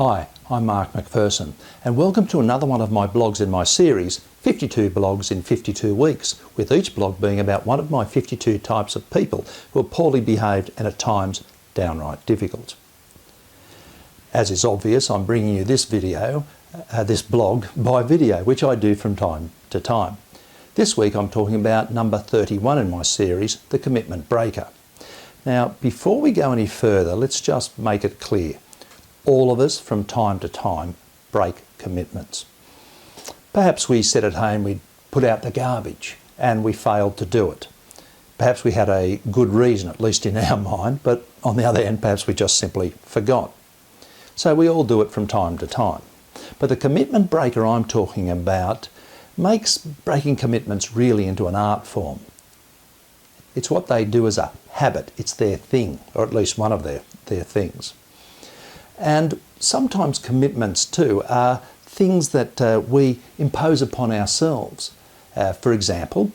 Hi, I'm Mark McPherson and welcome to another one of my blogs in my series, 52 Blogs in 52 Weeks, with each blog being about one of my 52 types of people who are poorly behaved and at times downright difficult. As is obvious, I'm bringing you this blog by video, which I do from time to time. This week I'm talking about number 31 in my series, The Commitment Breaker. Now, before we go any further, let's just make it clear. All of us from time to time break commitments. Perhaps we said at home we'd put out the garbage and we failed to do it. Perhaps we had a good reason, at least in our mind, but on the other hand, perhaps we just simply forgot. So we all do it from time to time. But the commitment breaker I'm talking about makes breaking commitments really into an art form. It's what they do as a habit. It's their thing, or at least one of their things. And sometimes commitments too are things that we impose upon ourselves. For example,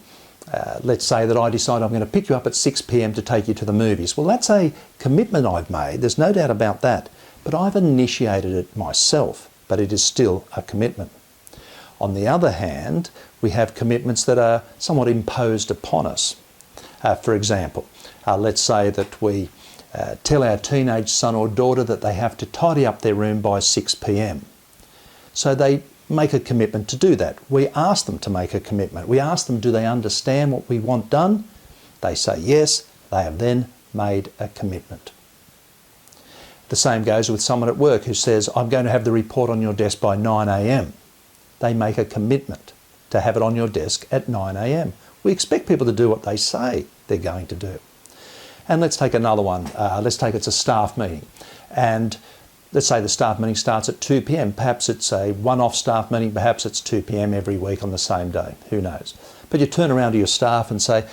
let's say that I decide I'm going to pick you up at 6 p.m. to take you to the movies. Well, that's a commitment I've made, there's no doubt about that, but I've initiated it myself, but it is still a commitment. On the other hand, we have commitments that are somewhat imposed upon us. For example, let's say that we tell our teenage son or daughter that they have to tidy up their room by 6 p.m. So they make a commitment to do that. We ask them to make a commitment. We ask them, do they understand what we want done? They say yes. They have then made a commitment. The same goes with someone at work who says, I'm going to have the report on your desk by 9 a.m. They make a commitment to have it on your desk at 9 a.m. We expect people to do what they say they're going to do. And let's take another one. Let's take it's a staff meeting. And let's say the staff meeting starts at 2 p.m. Perhaps it's a one-off staff meeting. Perhaps it's 2 p.m. every week on the same day. Who knows? But you turn around to your staff and say,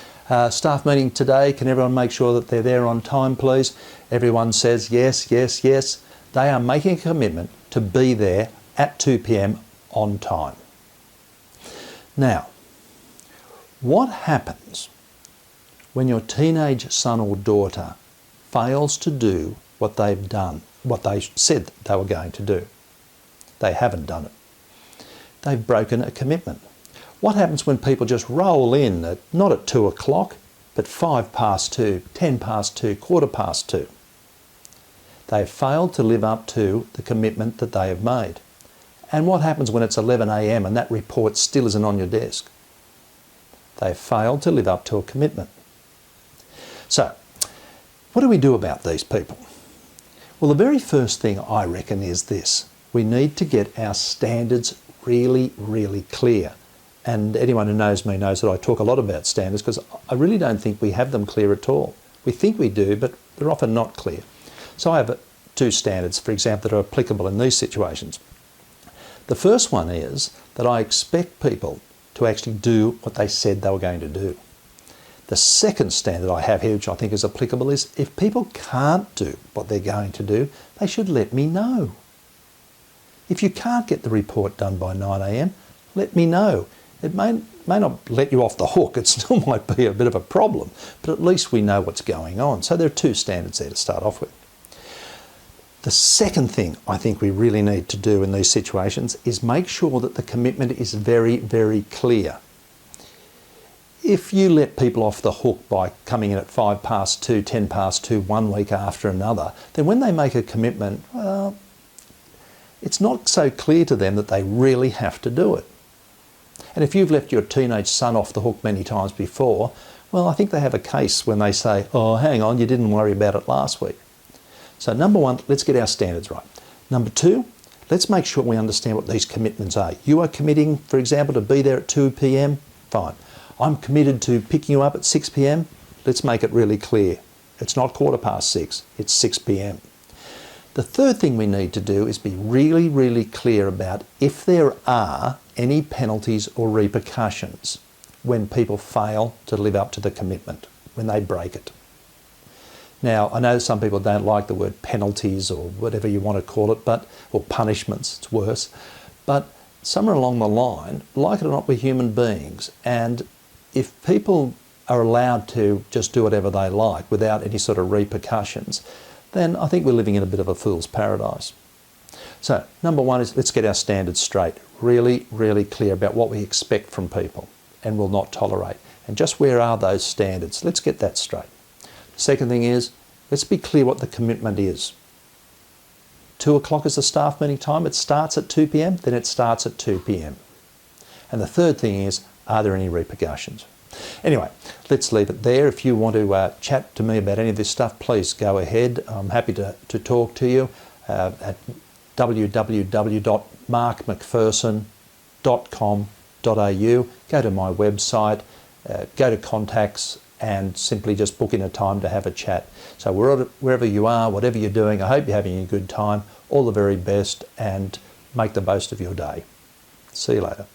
staff meeting today, can everyone make sure that they're there on time, please? Everyone says yes, yes, yes. They are making a commitment to be there at 2 p.m. on time. Now, what happens when your teenage son or daughter fails to do what they've done, what they said they were going to do? They haven't done it. They've broken a commitment. What happens when people just roll in, not at 2 o'clock, but 5 past 2, 10 past 2, quarter past 2? They've failed to live up to the commitment that they have made. And what happens when it's 11 a.m. and that report still isn't on your desk? They've failed to live up to a commitment. So, what do we do about these people? Well, the very first thing I reckon is this. We need to get our standards really, really clear. And anyone who knows me knows that I talk a lot about standards because I really don't think we have them clear at all. We think we do, but they're often not clear. So I have 2 standards, for example, that are applicable in these situations. The first one is that I expect people to actually do what they said they were going to do. The second standard I have here, which I think is applicable, is if people can't do what they're going to do, they should let me know. If you can't get the report done by 9 a.m, let me know. It may not let you off the hook, it still might be a bit of a problem, but at least we know what's going on. So there are 2 standards there to start off with. The second thing I think we really need to do in these situations is make sure that the commitment is very, very clear. If you let people off the hook by coming in at 5 past 2, 10 past 2, one week after another, then when they make a commitment, well, it's not so clear to them that they really have to do it. And if you've left your teenage son off the hook many times before, well, I think they have a case when they say, oh, hang on, you didn't worry about it last week. So number 1, let's get our standards right. Number 2, let's make sure we understand what these commitments are. You are committing, for example, to be there at 2 p.m, fine. I'm committed to picking you up at 6 p.m. Let's make it really clear. It's not quarter past 6, it's 6 p.m. The third thing we need to do is be really, really clear about if there are any penalties or repercussions when people fail to live up to the commitment, when they break it. Now, I know some people don't like the word penalties or whatever you want to call it, or punishments, it's worse, but somewhere along the line, like it or not, we're human beings, and if people are allowed to just do whatever they like without any sort of repercussions, then I think we're living in a bit of a fool's paradise. So number one is let's get our standards straight. Really, really clear about what we expect from people and will not tolerate. And just where are those standards? Let's get that straight. Second thing is, let's be clear what the commitment is. 2 o'clock is the staff meeting time. It starts at 2 p.m, then it starts at 2 p.m. And the third thing is, are there any repercussions? Anyway, let's leave it there. If you want to chat to me about any of this stuff, please go ahead. I'm happy to talk to you at www.markmcpherson.com.au. Go to my website, go to contacts, and simply just book in a time to have a chat. So wherever you are, whatever you're doing, I hope you're having a good time. All the very best, and make the most of your day. See you later.